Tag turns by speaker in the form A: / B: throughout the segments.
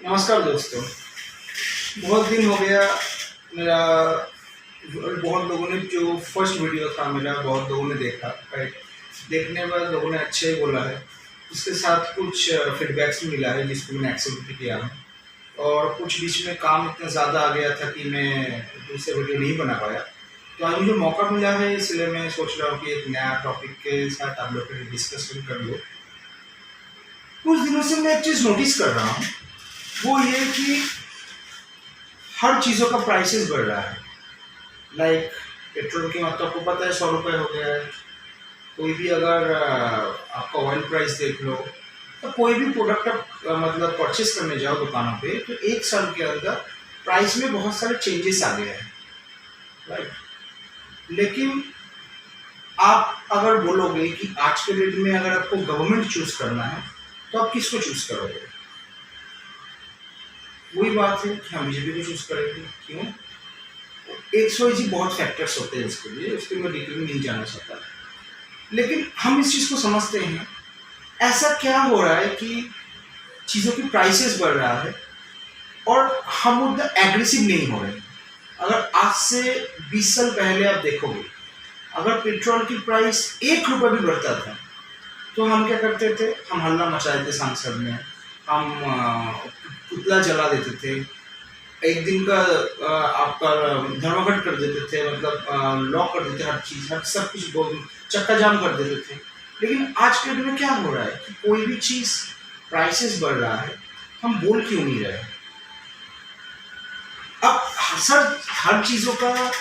A: नमस्कार दोस्तों। बहुत दिन हो गया मेरा। बहुत लोगों ने जो फर्स्ट वीडियो था मेरा बहुत लोगों ने देखा, राइट। देखने के बाद लोगों ने अच्छा ही बोला है। उसके साथ कुछ फीडबैक्स भी मिला है जिसको मैंने एक्सेप्ट भी किया है। और कुछ बीच में काम इतना ज़्यादा आ गया था कि मैं दूसरे वीडियो नहीं बना पाया। तो आज मुझे मौका मिला है, इसलिए मैं सोच रहा हूँ कि एक नया टॉपिक के साथ आप लोग के डिस्कशन कर लो। कुछ दिनों से मैं एक चीज़ नोटिस कर रहा हूँ, वो ये कि हर चीज़ों का प्राइसेस बढ़ रहा है। लाइक पेट्रोल की मतलब आपको पता है 100 रुपये हो गया है। कोई भी अगर आपका ऑयल प्राइस देख लो, तो कोई भी प्रोडक्ट आप मतलब परचेस करने जाओ दुकानों पे, तो एक साल के अंदर प्राइस में बहुत सारे चेंजेस आ गए हैं, राइट। लेकिन आप अगर बोलोगे कि आज के डेट में अगर आपको गवर्नमेंट चूज करना है तो आप किसको चूज करोगे? वही बात है कि हम बीजेपी को चूज करेंगे। क्यों? एक्स वाई जी बहुत फैक्टर्स होते हैं इसके लिए, उसके मैं डिटेल में नहीं जाना चाहता। लेकिन हम इस चीज़ को समझते हैं, ऐसा क्या हो रहा है कि चीज़ों की प्राइसेस बढ़ रहा है और हम उतना एग्रेसिव नहीं हो रहे। अगर आज से 20 साल पहले आप देखोगे, अगर पेट्रोल की प्राइस 1 रुपये भी बढ़ता था तो हम क्या करते थे? हम हल्ला मचा देते सांसद में, हम पुतला जला देते थे, एक दिन का आपका धर्मघट कर देते थे, मतलब लॉक कर देते, हर चीज़ हर सब कुछ चक्का जाम कर देते थे। लेकिन आज के डेट में क्या हो रहा है कि कोई भी चीज़ प्राइसेस बढ़ रहा है, हम बोल क्यों नहीं रहे? अब हर चीज़ों का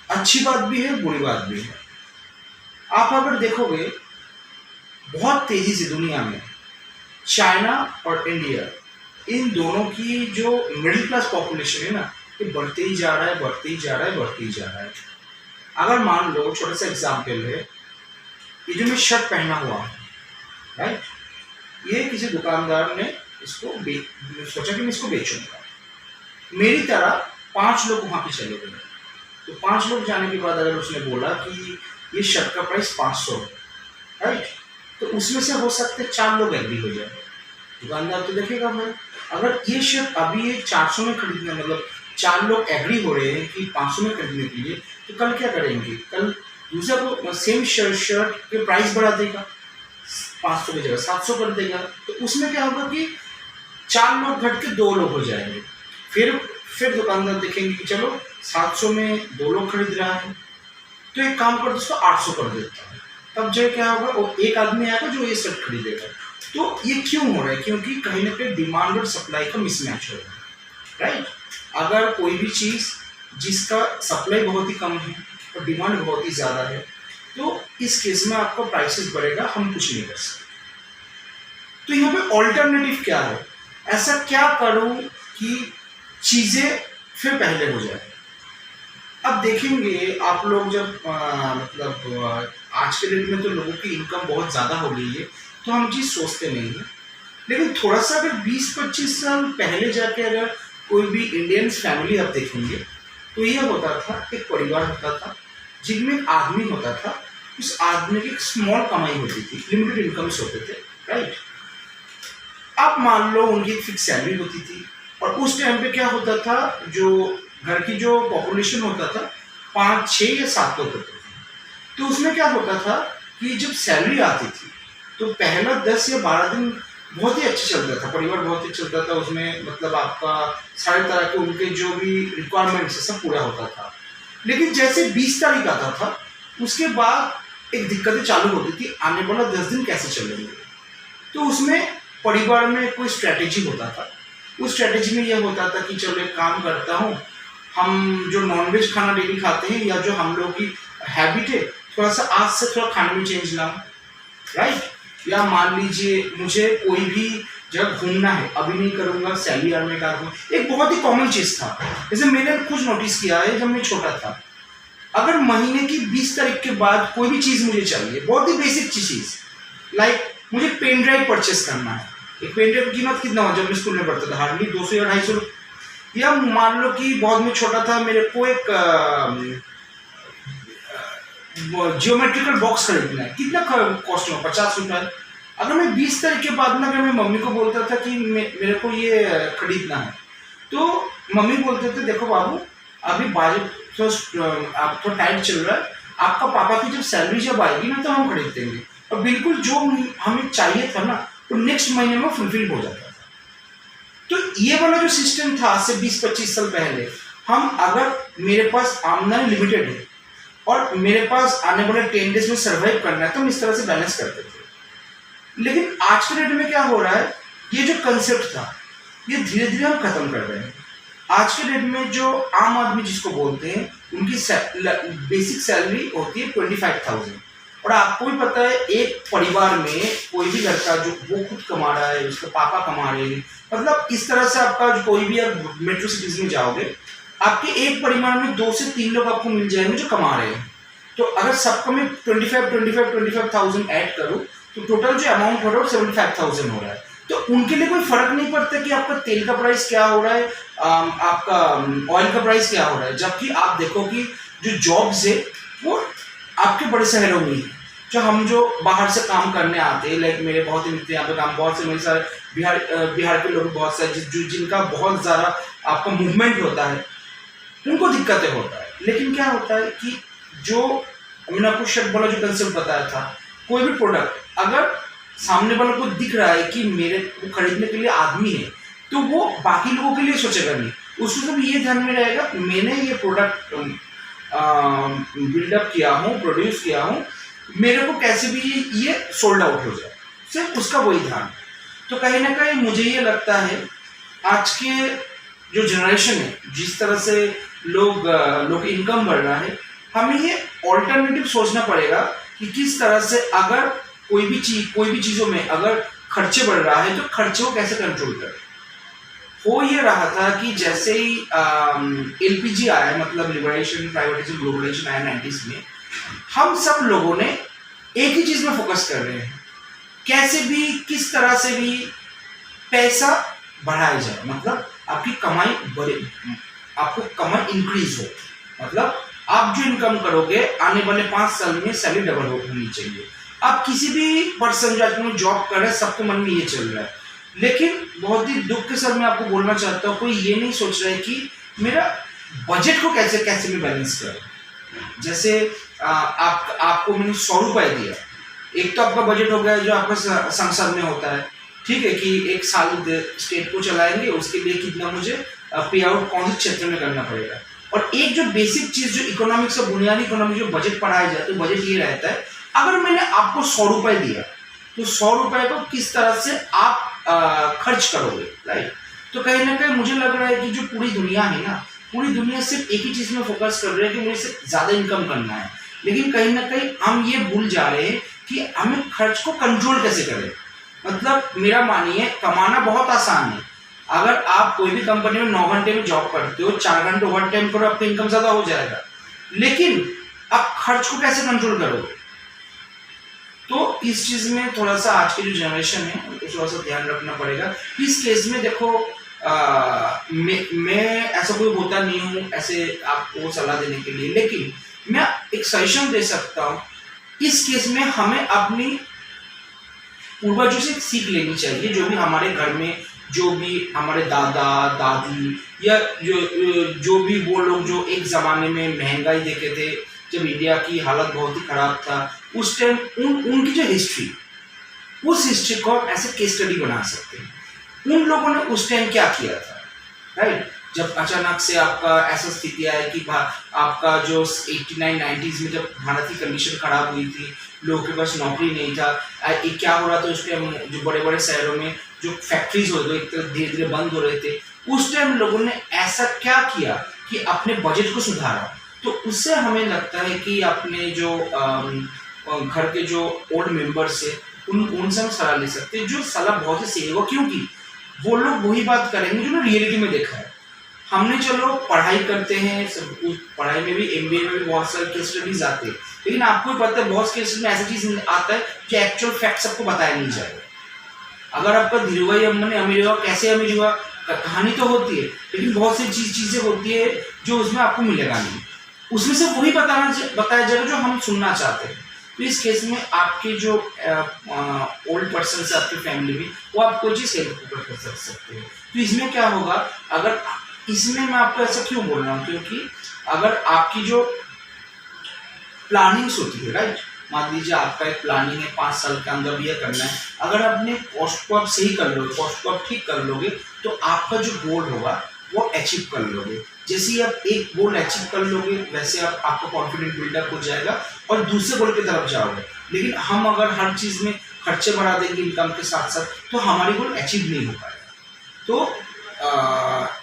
A: अच्छी बात भी है, बुरी बात भी है। आप अगर देखोगे बहुत तेजी से दुनिया में चाइना और इंडिया, इन दोनों की जो मिडिल क्लास पॉपुलेशन है ना, ये बढ़ते ही जा रहा है, बढ़ते ही जा रहा है, बढ़ते ही जा रहा है। अगर मान लो छोटा सा एग्जाम्पल है, ये जो मैं शर्ट पहना हुआ हूँ, राइट, ये किसी दुकानदार ने इसको सोचा कि मैं इसको बेचूंगा। मेरी तरह 5 लोग वहाँ पे चले गए, तो 5 लोग जाने के बाद अगर उसने बोला कि ये शर्ट का प्राइस 500 है, राइट, तो उसमें से हो सकते 4 लोग एग्री हो जाए। दुकानदार तो देखेगा भाई, अगर ये शर्ट अभी ये 400 में खरीदना, मतलब 4 लोग एग्री हो रहे हैं कि 500 में खरीदने के लिए, तो कल क्या करेंगे? कल दूसरा को सेम शर्ट के प्राइस बढ़ा देगा, 500 की जगह 700 कर देगा। तो उसमें क्या होगा कि 4 लोग घट के 2 लोग हो जाएंगे। फिर दुकानदार देखेंगे कि चलो 700 में 2 लोग खरीद रहा है, तो एक काम कर, उसको 800 कर देता है। तब जो क्या होगा, वो एक आदमी आएगा जो ये शर्ट खरीदेगा। तो ये क्यों हो रहा है? क्योंकि कहीं ना कहीं डिमांड और सप्लाई का मिसमैच हो रहा है, राइट। अगर कोई भी चीज़ जिसका सप्लाई बहुत ही कम है और डिमांड बहुत ही ज़्यादा है, तो इस केस में आपका प्राइसेस बढ़ेगा, हम कुछ नहीं कर सकते। तो यहाँ पे ऑल्टरनेटिव क्या है? ऐसा क्या करूँ कि चीज़ें फिर पहले हो जाए? अब देखेंगे आप लोग, जब मतलब आज के डेट में तो लोगों की इनकम बहुत ज़्यादा हो गई है, तो हम चीज़ सोचते नहीं हैं। लेकिन थोड़ा सा अगर 20-25 साल पहले जाके अगर कोई भी इंडियन फैमिली आप देखेंगे, तो ये होता था, एक परिवार होता था जिनमें एक आदमी होता था, उस आदमी की एक स्मॉल कमाई होती थी, लिमिटेड इनकम्स होते थे, राइट। अब मान लो उनकी एक फिक्स सैलरी होती थी, और उस टाइम पे क्या होता था, जो घर की जो पॉपुलेशन होता था 5, 6 या 7 लोग होते थे। तो उसमें क्या होता था कि जब सैलरी आती थी तो पहला 10 या 12 दिन बहुत ही अच्छा चलता था, परिवार बहुत ही चलता था। उसमें मतलब आपका सारे तरह के उनके जो भी रिक्वायरमेंट्स है सब पूरा होता था। लेकिन जैसे 20 तारीख आता था, उसके बाद एक दिक्कतें चालू होती थी, आने वाला 10 दिन कैसे चलेंगे। तो उसमें परिवार में कोई स्ट्रैटेजी होता था। उस स्ट्रैटेजी में यह होता था कि चलो एक काम करता हूँ, हम जो नॉनवेज खाना डेली खाते हैं या जो हम लोग की हैबिट है, थोड़ा सा आज से थोड़ा खाने में चेंज लाऊं, राइट। या मान लीजिए मुझे कोई भी जगह घूमना है, अभी नहीं करूँगा, सैलरी आने का एक बहुत ही कॉमन चीज़ था। जैसे मैंने कुछ नोटिस किया है, जब मैं छोटा था, अगर महीने की 20 तारीख के बाद कोई भी चीज़ मुझे चाहिए, बहुत ही बेसिक चीज़, लाइक मुझे पेन ड्राइव परचेस करना है। एक पेन ड्राइव की कीमत कितना हो, जब मैं स्कूल में पढ़ता था, हार्डली 200 या 250 रुपये। या मान लो कि बहुत में छोटा था, मेरे को एक जियोमेट्रिकल बॉक्स खरीदना है, कितना कॉस्ट होगा? 50 रुपये। अगर मैं 20 तारीख के बाद में अगर मैं मम्मी को बोलता था कि मेरे को ये खरीदना है, तो मम्मी बोलते थे देखो बाबू अभी बजट तो आप तो टाइट चल रहा है, आपका पापा की जब सैलरी जब आएगी ना तो हम खरीद देंगे। और बिल्कुल जो हमें चाहिए था ना वो नेक्स्ट महीने में फुलफिल हो जाता था। तो ये वाला जो सिस्टम था आज से 20-25 साल पहले, हम अगर मेरे पास आमदनी लिमिटेड है और मेरे पास आने वाले 10 डेज में सर्वाइव करना है तो हम इस तरह से बैलेंस करते थे। लेकिन आज के डेट में क्या हो रहा है, ये जो कंसेप्ट था ये धीरे धीरे हम खत्म कर रहे हैं। आज के डेट में जो आम आदमी जिसको बोलते हैं उनकी बेसिक सैलरी होती है 25,000। और आपको भी पता है एक परिवार में कोई भी लड़का जो वो खुद कमा रहा है, उसके पापा कमा रहे हैं, मतलब इस तरह से आपका जो कोई भी आप मेट्रो सिटीज में जाओगे आपके एक परिवार में 2 से 3 लोग आपको मिल जाएंगे जो कमा रहे हैं। तो अगर सबको मैं 25,000 ऐड करूँ तो टोटल जो अमाउंट हो रहा है वो 75,000 हो रहा है। तो उनके लिए कोई फर्क नहीं पड़ता कि आपका तेल का प्राइस क्या हो रहा है, आपका ऑयल का प्राइस क्या हो रहा है। जबकि आप देखो कि जो जॉब्स है वो आपके बड़े शहरों में ही, जो हम जो बाहर से काम करने आते हैं, लाइक मेरे बहुत ही मित्र यहाँ पे काम, बहुत से मेरे सारे बिहार के लोग बहुत सारे जिनका बहुत ज़्यादा आपका मूवमेंट होता है उनको दिक्कतें होता है। लेकिन क्या होता है कि जो मैंने आपको शर्ट वाला जो कंसेप्ट बताया था, कोई भी प्रोडक्ट अगर सामने वालों को दिख रहा है कि मेरे को खरीदने के लिए आदमी है तो वो बाकी लोगों के लिए सोचेगा नहीं, उसको सब ये ध्यान में रहेगा मैंने ये प्रोडक्ट बिल्डअप किया हूँ, प्रोड्यूस किया हूँ, मेरे को कैसे भी ये सोल्ड आउट हो जाए, सिर्फ उसका वही ध्यान। तो कहीं ना कहीं मुझे ये लगता है आज के जो जनरेशन है जिस तरह से लोग इनकम बढ़ रहा है, हमें ये ऑल्टरनेटिव सोचना पड़ेगा कि किस तरह से अगर कोई भी चीज़ों में अगर खर्चे बढ़ रहा है तो खर्चे को कैसे कंट्रोल करें। हो ये रहा था कि जैसे ही एलपीजी आया, मतलब लिबरेशन प्राइवेटाइजेशन ग्लोबलाइजेशन आया 90s में, हम सब लोगों ने एक ही चीज़ में फोकस कर रहे हैं, कैसे भी किस तरह से भी पैसा बढ़ाया जाए, मतलब आपकी कमाई बढ़े, आपको कमाई इंक्रीज हो, मतलब आप जो इनकम करोगे आने वाले 5 साल में सैलरी डबल होनी चाहिए। आप किसी भी पर्सन जो आजकल जॉब कर रहे हैं सबके मन में ये चल रहा है, लेकिन बहुत ही दुख के साथ मैं आपको बोलना चाहता हूँ कोई ये नहीं सोच रहा है कि मेरा बजट को कैसे कैसे मैं बैलेंस करूँ। जैसे आपको मैंने 100 रुपये दिया, एक तो आपका बजट हो गया जो आपका संसद में होता है, ठीक है, कि एक साल स्टेट को चलाएंगे, उसके लिए कितना मुझे पे आउट कौन से क्षेत्र में करना पड़ेगा। और एक जो बेसिक चीज़ जो इकोनॉमिक्स और बुनियादी इकोनॉमिक जो बजट पढ़ाया जाता है, तो बजट ये रहता है अगर मैंने आपको 100 रुपये दिया तो 100 रुपये को किस तरह से आप खर्च करोगे, राइट। तो कहीं ना कहीं मुझे लग रहा है कि जो पूरी दुनिया है ना, पूरी दुनिया सिर्फ एक ही चीज़ में फोकस कर रही है कि मुझे सिर्फ ज़्यादा इनकम करना है, लेकिन कहीं ना कहीं हम ये भूल जा रहे हैं कि हमें खर्च को कंट्रोल कैसे करें। मतलब मेरा मानिए कमाना बहुत आसान है, अगर आप कोई भी कंपनी में 9 घंटे में जॉब करते हो, 4 घंटे ओवर टाइम करो, आपका इनकम ज़्यादा हो जाएगा, लेकिन आप खर्च को कैसे कंट्रोल करोगे। तो इस चीज़ में थोड़ा सा आज की जो जनरेशन है उनको थोड़ा सा ध्यान रखना पड़ेगा। इस केस में देखो मैं ऐसा कोई होता नहीं हूँ ऐसे आपको सलाह देने के लिए, लेकिन मैं एक सजेशन दे सकता हूँ। इस केस में हमें अपनी पूर्वजों से सीख लेनी चाहिए, जो भी हमारे घर में जो भी हमारे दादा दादी या जो भी वो लोग जो एक ज़माने में महंगाई देखे थे, जब इंडिया की हालत बहुत ही ख़राब था, उस टाइम उनकी जो हिस्ट्री, उस हिस्ट्री को ऐसे केस स्टडी बना सकते हैं। उन लोगों ने उस टाइम क्या किया था, राइट। जब अचानक से आपका ऐसा स्थिति आया कि आपका जो 89-90s में जब भारत की कंडीशन ख़राब हुई थी, लोगों के पास नौकरी नहीं था, क्या हो रहा था उस टाइम, जो बड़े बड़े शहरों में जो फैक्ट्रीज होते एक तरह धीरे धीरे बंद हो रहे थे, उस टाइम लोगों ने ऐसा क्या किया कि अपने बजट को सुधारा। तो उससे हमें लगता है कि अपने जो घर के जो ओल्ड मेंबर्स है उनसे हम सलाह ले सकते हैं, जो सलाह बहुत ही सही होगा, क्योंकि वो लोग वही बात करेंगे जो ना रियलिटी में देखा है। हमने चलो पढ़ाई करते हैं, सब पढ़ाई में भी MBA में भी बहुत सारे केस स्टडीज आते हैं, लेकिन आपको भी पता है बहुत केस में ऐसा चीज़ आता है कि एक्चुअल फैक्ट सबको बताया नहीं जाएगा। अगर आपका धीरूभाई अम्बानी अमीर हुआ, कैसे अमीर हुआ, कहानी तो होती है, लेकिन बहुत सी चीज़ें होती है जो उसमें आपको मिलेगा नहीं, उसमें से वही बताया जाएगा जो हम सुनना चाहते हैं। तो इस केस में आपके जो ओल्ड पर्सन है आपकी फैमिली में, वो आपको चीज़ हेल्प कर सकते हैं। तो इसमें क्या होगा, अगर इसमें मैं आपको ऐसा क्यों बोल रहा हूँ, क्योंकि अगर आपकी जो प्लानिंग्स होती है, राइट, मान लीजिए आपका एक प्लानिंग है 5 साल के अंदर ये करना है, अगर अपने कॉस्ट को आप सही कर लोगे, कॉस्ट को आप ठीक कर लोगे, तो आपका जो गोल होगा वो अचीव कर लोगे। जैसे ही आप एक गोल अचीव कर लोगे, वैसे आपका कॉन्फिडेंस बिल्डअप हो जाएगा और दूसरे गोल की तरफ जाओगे। लेकिन हम अगर हर चीज़ में खर्चे बढ़ा देंगे इनकम के साथ साथ, तो हमारी गोल अचीव नहीं हो पाएगा। तो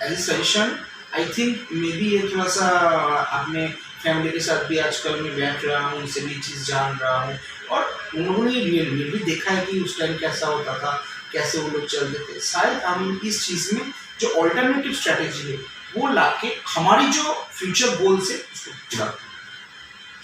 A: as a suggestion, I think maybe ये थोड़ा सा अपने फैमिली के साथ भी आजकल मैं बैठ रहा हूँ, उनसे भी चीज़ जान रहा हूँ, और उन्होंने रियल में भी देखा है कि उस टाइम कैसा होता था, कैसे वो लोग चलते थे। शायद हम इस चीज़ में जो ऑल्टरनेटिव स्ट्रैटेजी है वो लाके हमारी जो फ्यूचर गोल्स है उसको पूरा,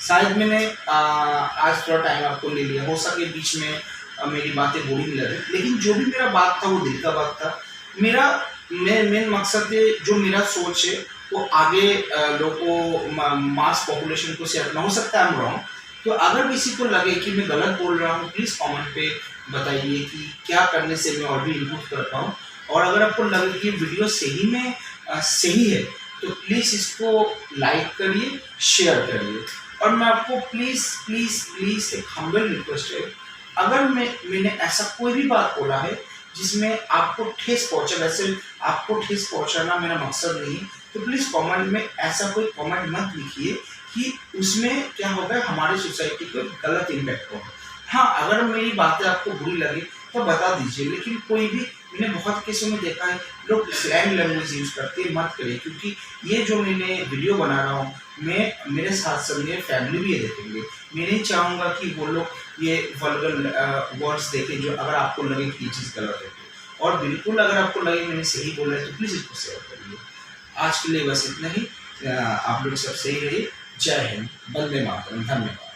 A: शायद मैंने आज थोड़ा टाइम आपको ले लिया, हो सके बीच में मेरी बातें बोरिंग लगे, लेकिन जो भी मेरा बात था वो दिल का बात था। मेरा मेन मकसद है, जो मेरा सोच है वो आगे लोगों मास पॉपुलेशन को शेयर करना। हो सकता है हम रॉन्ग, तो अगर किसी को लगे कि मैं गलत बोल रहा हूँ, प्लीज़ कमेंट पे बताइए कि क्या करने से मैं और भी इम्प्रूव कर पाऊँ। और अगर आपको लगे कि वीडियो सही में सही है, तो प्लीज़ इसको लाइक करिए, शेयर करिए। और मैं आपको प्लीज़ एक हम्बल रिक्वेस्ट है, अगर मैंने ऐसा कोई भी बात बोला है जिसमें आपको ठेस पहुंचा, वैसे आपको ठेस पहुंचाना मेरा मकसद नहीं, तो प्लीज़ कमेंट में ऐसा कोई कमेंट मत लिखिए कि उसमें क्या होगा, हमारी सोसाइटी को गलत इम्पैक्ट होगा। हाँ, अगर मेरी बातें आपको बुरी लगी तो बता दीजिए, लेकिन कोई भी, मैंने बहुत केसों में देखा है लोग स्लैंग लैंग्वेज यूज़ करते हैं, मत करें, क्योंकि ये जो मैंने वीडियो बना रहा हूँ, मैं मेरे साथ साथ मेरे फैमिली भी ये देखेंगे। मैं नहीं चाहूँगा कि वो लोग ये वल्गर वर्ड्स देखें, जो अगर आपको लगे कि ये चीज़ गलत है। और बिल्कुल अगर आपको लगे मैंने सही बोला है तो प्लीज़ इसको शेयर करिए। आज के लिए बस इतना ही। आप लोग सब सही रहिए। जय हिंद, वंदे मातरम, धन्यवाद।